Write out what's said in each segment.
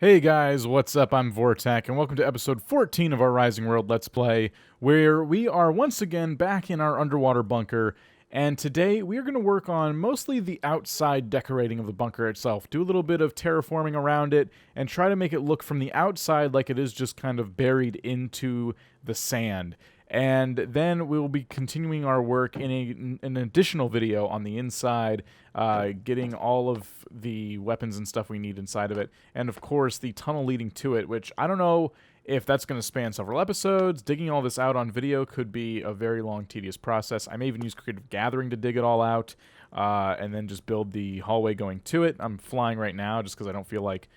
Hey guys, what's up? I'm Vortek, and welcome to episode 14 of our Rising World Let's Play, where we are once again back in our underwater bunker, and today we are going to work on mostly the outside decorating of the bunker itself, do a little bit of terraforming around it, and try to make it look from the outside like it is just kind of buried into the sand. And then we will be continuing our work in an additional video on the inside, getting all of the weapons and stuff we need inside of it, and of course the tunnel leading to it, which I don't know if that's going to span several episodes. Digging all this out on video could be a very long, tedious process. I may even use Creative Gathering to dig it all out, and then just build the hallway going to it. I'm flying right now just because I don't feel like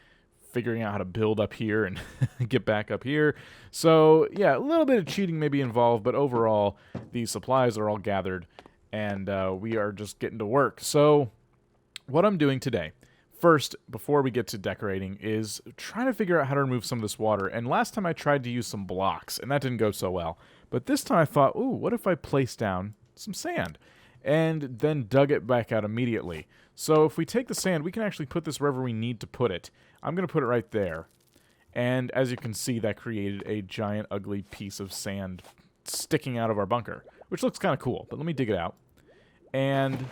figuring out how to build up here and get back up here. So, yeah, a little bit of cheating may be involved, but overall, the supplies are all gathered, and we are just getting to work. So, what I'm doing today, first, before we get to decorating, is trying to figure out how to remove some of this water. And last time I tried to use some blocks, and that didn't go so well. But this time I thought, ooh, what if I place down some sand? And then dug it back out immediately. So if we take the sand, we can actually put this wherever we need to put it. I'm going to put it right there. And as you can see, that created a giant, ugly piece of sand sticking out of our bunker, which looks kind of cool. But let me dig it out. And,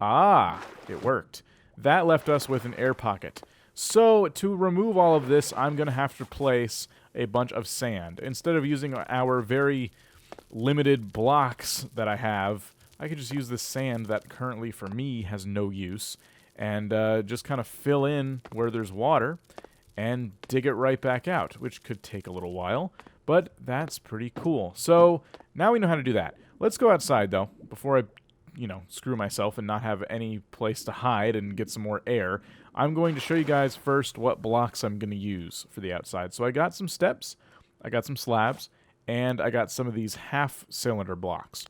it worked. That left us with an air pocket. So to remove all of this, I'm going to have to place a bunch of sand. Instead of using our very limited blocks that I have, I could just use this sand that currently for me has no use, and just kind of fill in where there's water and dig it right back out, which could take a little while, but that's pretty cool. So now we know how to do that. Let's go outside though, before I screw myself and not have any place to hide and get some more air. I'm going to show you guys first what blocks I'm going to use for the outside. So I got some steps, I got some slabs, and I got some of these half-cylinder blocks.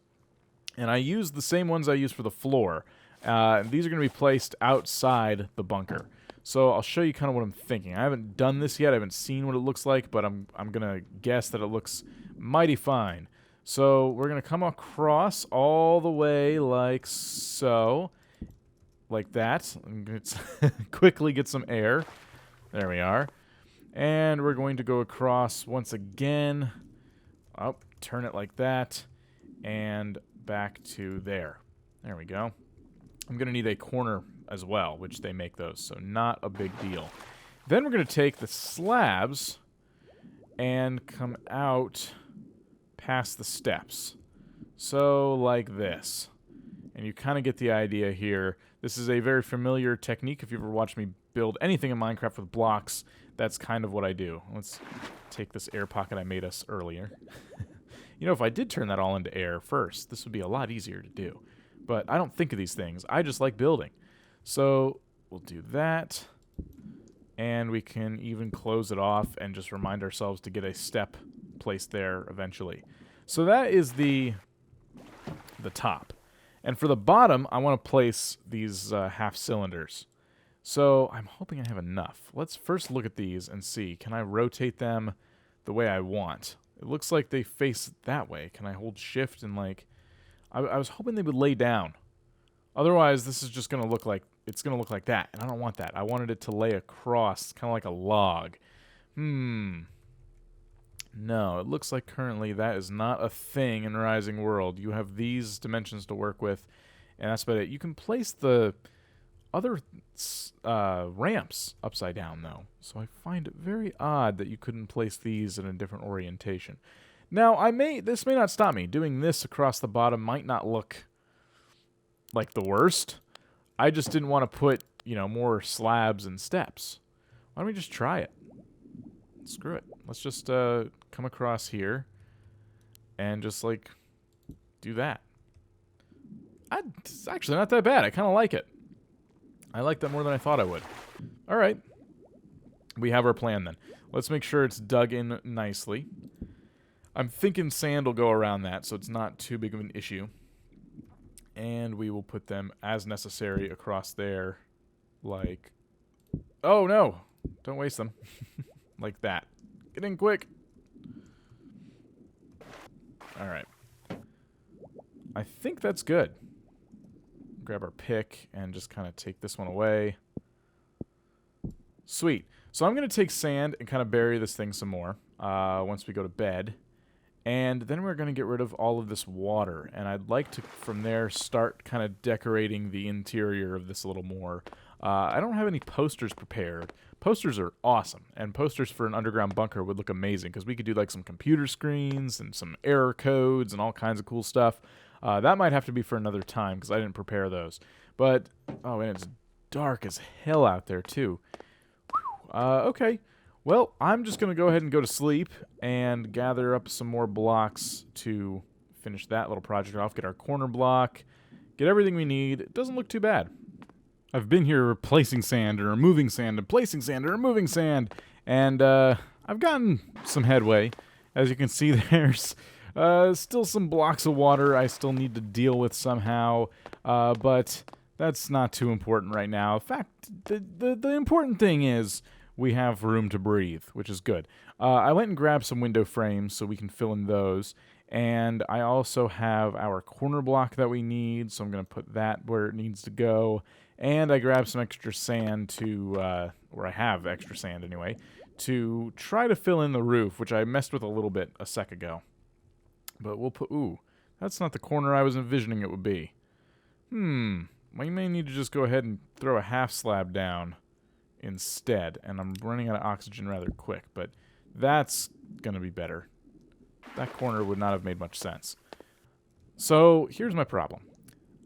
And I used the same ones I used for the floor. These are going to be placed outside the bunker. So I'll show you kind of what I'm thinking. I haven't done this yet. I haven't seen what it looks like, but I'm going to guess that it looks mighty fine. So we're going to come across all the way like so. Like that. Let's quickly get some air. There we are. And we're going to go across once again. Oh, turn it like that. And back to there. There we go. I'm going to need a corner as well, which they make those, so not a big deal. Then we're going to take the slabs and come out past the steps. So like this. And you kind of get the idea here. This is a very familiar technique. If you've ever watched me build anything in Minecraft with blocks, that's kind of what I do. Let's take this air pocket I made us earlier. You know, if I did turn that all into air first, this would be a lot easier to do. But I don't think of these things. I just like building. So we'll do that. And we can even close it off and just remind ourselves to get a step placed there eventually. So that is the top. And for the bottom, I want to place these half cylinders. So I'm hoping I have enough. Let's first look at these and see. Can I rotate them the way I want? It looks like they face that way. Can I hold shift and like... I was hoping they would lay down. Otherwise, this is just going to look like... It's going to look like that. And I don't want that. I wanted it to lay across, kind of like a log. No, it looks like currently that is not a thing in Rising World. You have these dimensions to work with, and that's about it. You can place the other ramps upside down, though. So I find it very odd that you couldn't place these in a different orientation. Now, this may not stop me. Doing this across the bottom might not look like the worst. I just didn't want to put, more slabs and steps. Why don't we just try it? Screw it. Let's just come across here and just, do that. It's actually not that bad. I kind of like it. I like that more than I thought I would. All right. We have our plan then. Let's make sure it's dug in nicely. I'm thinking sand will go around that, so it's not too big of an issue. And we will put them as necessary across there, like... Oh, no! Don't waste them. Like that. Get in quick! Alright. I think that's good. Grab our pick and just kind of take this one away. Sweet. So I'm going to take sand and kind of bury this thing some more once we go to bed. And then we're going to get rid of all of this water. And I'd like to, from there, start kind of decorating the interior of this a little more. I don't have any posters prepared. Posters are awesome. And posters for an underground bunker would look amazing, because we could do like some computer screens and some error codes and all kinds of cool stuff. That might have to be for another time, because I didn't prepare those. But, oh, and it's dark as hell out there, too. Okay. Well, I'm just going to go ahead and go to sleep and gather up some more blocks to finish that little project off, get our corner block, get everything we need. It doesn't look too bad. I've been here replacing sand and removing sand and placing sand and removing sand, and I've gotten some headway. As you can see, there's still some blocks of water I still need to deal with somehow, but that's not too important right now. In fact, the important thing is we have room to breathe, which is good. I went and grabbed some window frames so we can fill in those. And I also have our corner block that we need, so I'm going to put that where it needs to go. And I grabbed some extra sand to, or I have extra sand anyway, to try to fill in the roof, which I messed with a little bit a sec ago. But we'll put, ooh, that's not the corner I was envisioning it would be. We may need to just go ahead and throw a half slab down instead, and I'm running out of oxygen rather quick, but that's going to be better. That corner would not have made much sense. So here's my problem.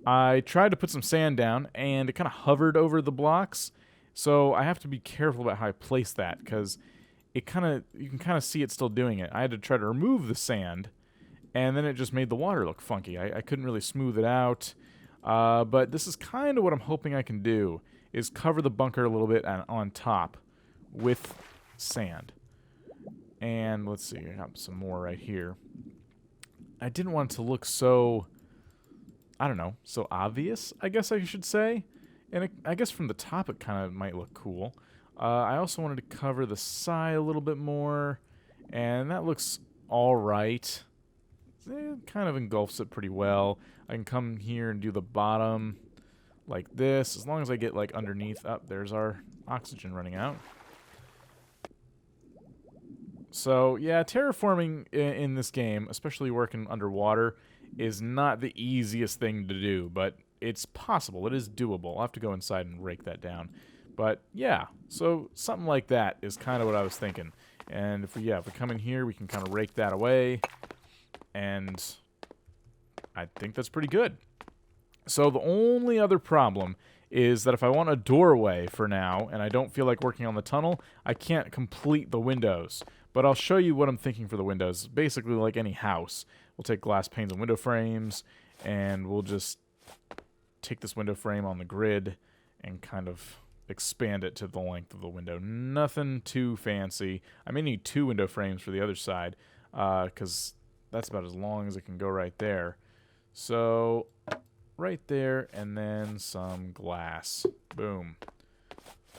I tried to put some sand down, and it kind of hovered over the blocks, so I have to be careful about how I place that, because you can kind of see it still doing it. I had to try to remove the sand, and then it just made the water look funky. I couldn't really smooth it out, but this is kind of what I'm hoping I can do, is cover the bunker a little bit on top with sand. And let's see, I got some more right here. I didn't want it to look so, I don't know, so obvious, I guess I should say. And I guess from the top it kind of might look cool. I also wanted to cover the side a little bit more, and that looks all right. It kind of engulfs it pretty well. I can come here and do the bottom like this, as long as I get like underneath. Up, there's our oxygen running out. So yeah, terraforming in this game, especially working underwater, is not the easiest thing to do, but it's possible. It is doable. I'll have to go inside and rake that down. But yeah, so something like that is kind of what I was thinking. And if we come in here, we can kind of rake that away, and I think that's pretty good. So the only other problem is that if I want a doorway for now, and I don't feel like working on the tunnel, I can't complete the windows. But I'll show you what I'm thinking for the windows. Basically, like any house, we'll take glass panes and window frames, and we'll just take this window frame on the grid and kind of expand it to the length of the window. Nothing too fancy. I may need 2 window frames for the other side, because that's about as long as it can go right there. So right there, and then some glass. Boom.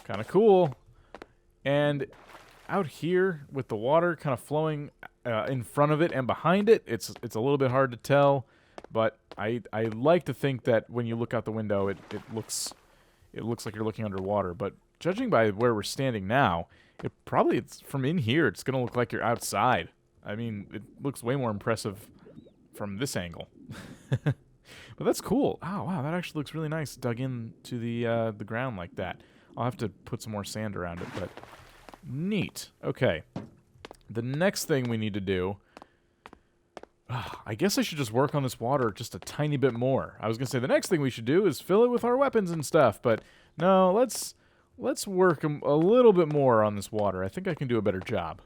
Kind of cool. And out here with the water kind of flowing in front of it and behind it, it's a little bit hard to tell, but I like to think that when you look out the window, it looks like you're looking underwater. But judging by where we're standing now, it's from in here, it's gonna look like you're outside. I mean, it looks way more impressive from this angle. But that's cool. Oh, wow, that actually looks really nice dug into the ground like that. I'll have to put some more sand around it, but neat. Okay. The next thing we need to do, I guess I should just work on this water just a tiny bit more. I was going to say the next thing we should do is fill it with our weapons and stuff, but no, let's work a little bit more on this water. I think I can do a better job.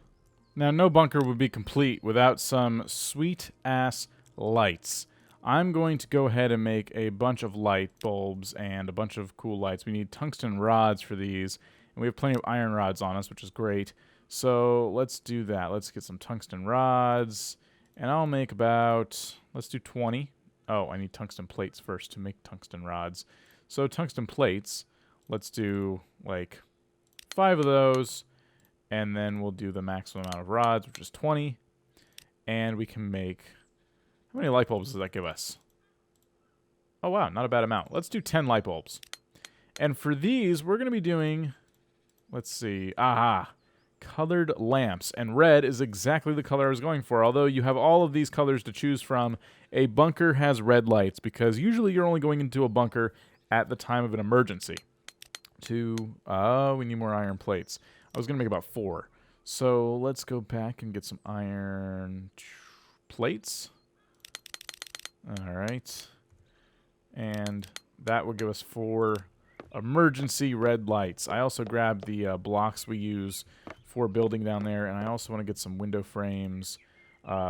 Now, no bunker would be complete without some sweet-ass lights. I'm going to go ahead and make a bunch of light bulbs and a bunch of cool lights. We need tungsten rods for these, and we have plenty of iron rods on us, which is great. So let's do that. Let's get some tungsten rods, and I'll make about, let's do 20. Oh, I need tungsten plates first to make tungsten rods. So tungsten plates, let's do like 5 of those, and then we'll do the maximum amount of rods, which is 20, and we can make, how many light bulbs does that give us? Oh, wow, not a bad amount. Let's do 10 light bulbs. And for these, we're going to be doing, Let's see. Aha. Colored lamps. And red is exactly the color I was going for. Although you have all of these colors to choose from, a bunker has red lights because usually you're only going into a bunker at the time of an emergency. We need more iron plates. I was going to make about 4. So let's go back and get some iron plates. All right. And that will give us 4 emergency red lights. I also grabbed the blocks we use for building down there, and I also want to get some window frames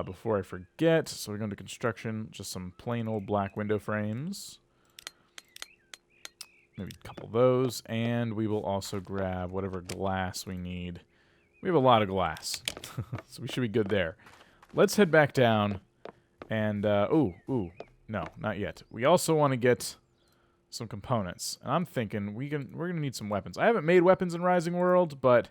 before I forget. So we're going to construction, just some plain old black window frames. Maybe a couple of those, and we will also grab whatever glass we need. We have a lot of glass, so we should be good there. Let's head back down, and, no, not yet. We also want to get some components, and I'm thinking we're going to need some weapons. I haven't made weapons in Rising World, but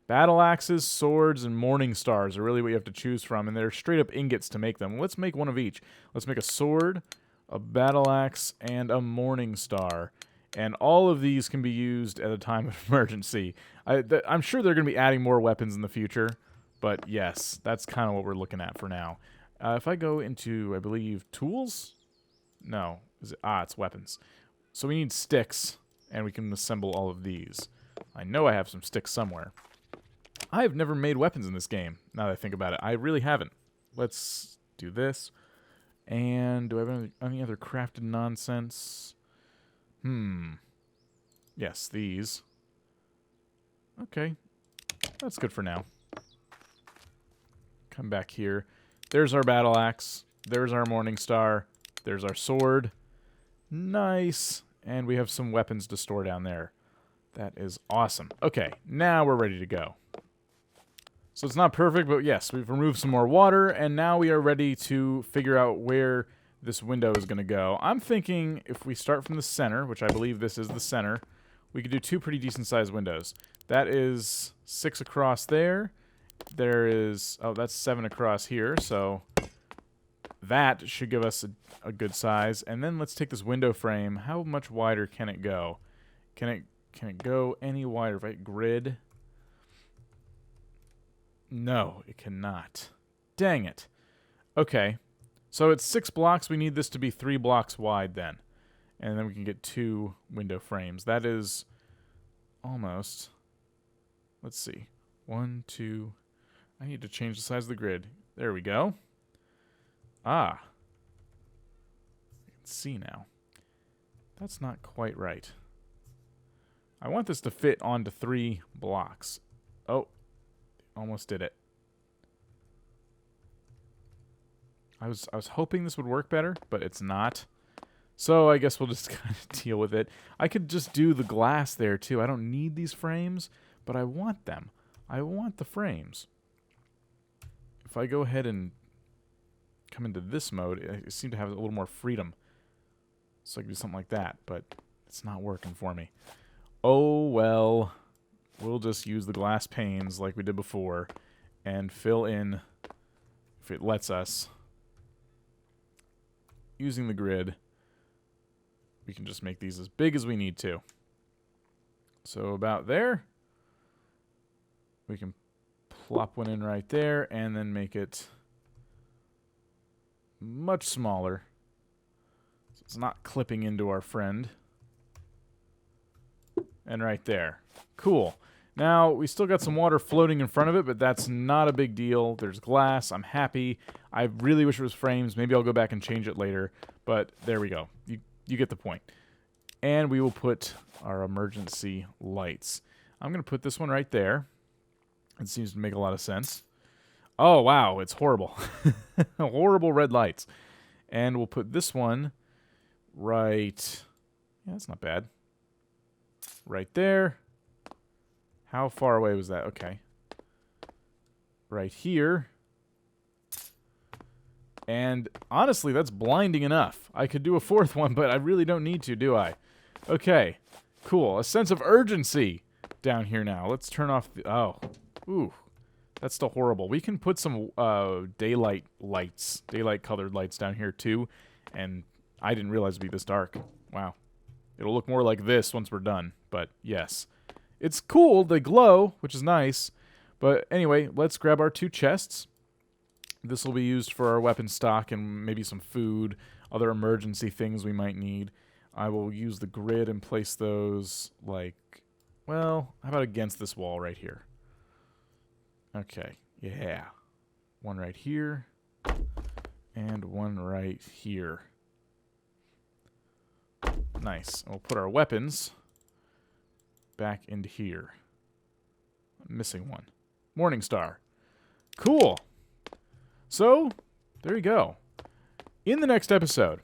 battle axes, swords, and morning stars are really what you have to choose from, and they're straight-up ingots to make them. Let's make one of each. Let's make a sword, a battle axe, and a morning star. And all of these can be used at a time of emergency. I'm sure they're going to be adding more weapons in the future, but yes, that's kind of what we're looking at for now. If I go into, I believe, tools? No. Is it? It's weapons. So we need sticks, and we can assemble all of these. I know I have some sticks somewhere. I have never made weapons in this game, now that I think about it. I really haven't. Let's do this. And do I have any other crafted nonsense? Yes, these. Okay. That's good for now. Come back here. There's our battle axe. There's our morning star. There's our sword. Nice. And we have some weapons to store down there. That is awesome. Okay, now we're ready to go. So it's not perfect, but yes, we've removed some more water, and now we are ready to figure out where this window is going to go. I'm thinking if we start from the center, which I believe this is the center, we could do 2 pretty decent-sized windows. That is 6 across there. There is... Oh, that's 7 across here, so that should give us a good size. And then let's take this window frame. How much wider can it go? Can it go any wider? Right? Grid? No, it cannot. Dang it. Okay. So it's 6 blocks. We need this to be 3 blocks wide then. And then we can get 2 window frames. That is almost... Let's see. 1, 2... I need to change the size of the grid. There we go. I can see now. That's not quite right. I want this to fit onto 3 blocks. Oh, almost did it. I was hoping this would work better, but it's not. So I guess we'll just kind of deal with it. I could just do the glass there too. I don't need these frames, but I want them. I want the frames. If I go ahead and come into this mode, I seem to have a little more freedom. So I can do something like that, but it's not working for me. Oh, well, we'll just use the glass panes like we did before and fill in, if it lets us, using the grid. We can just make these as big as we need to. So about there, we can plop one in right there and then make it much smaller. So it's not clipping into our friend. And right there. Cool. Now, we still got some water floating in front of it, but that's not a big deal. There's glass. I'm happy. I really wish it was frames. Maybe I'll go back and change it later. But there we go. You get the point. And we will put our emergency lights. I'm going to put this one right there. It seems to make a lot of sense. Oh, wow. It's horrible. Horrible red lights. And we'll put this one right... Yeah, that's not bad. Right there. How far away was that? Okay. Right here. And honestly, that's blinding enough. I could do a 4th one, but I really don't need to, do I? Okay. Cool. A sense of urgency down here now. Let's turn off the... Oh. Ooh. That's still horrible. We can put some daylight lights, daylight-colored lights down here, too. And I didn't realize it'd be this dark. Wow. It'll look more like this once we're done. But, yes. It's cool. They glow, which is nice. But anyway, let's grab our 2 chests. This will be used for our weapon stock and maybe some food, other emergency things we might need. I will use the grid and place those like, well, how about against this wall right here? Okay, yeah. One right here, and one right here. Nice. We'll put our weapons back into here. I'm missing one. Morningstar. Cool. So, there you go. In the next episode,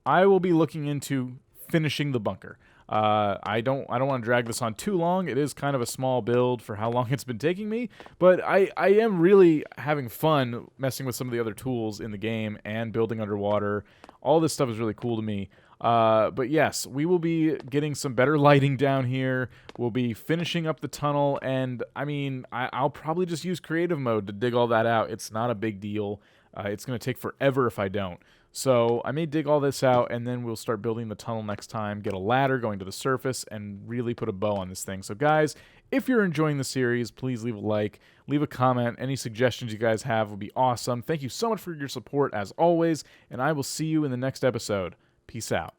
I will be looking into finishing the bunker. I don't want to drag this on too long. It is kind of a small build for how long it's been taking me, but I am really having fun messing with some of the other tools in the game and building underwater. All this stuff is really cool to me. But yes, we will be getting some better lighting down here. We'll be finishing up the tunnel, and I mean, I'll probably just use creative mode to dig all that out. It's not a big deal. It's going to take forever if I don't. So I may dig all this out, and then we'll start building the tunnel next time, get a ladder going to the surface, and really put a bow on this thing. So guys, if you're enjoying the series, please leave a like, leave a comment. Any suggestions you guys have would be awesome. Thank you so much for your support, as always, and I will see you in the next episode. Peace out.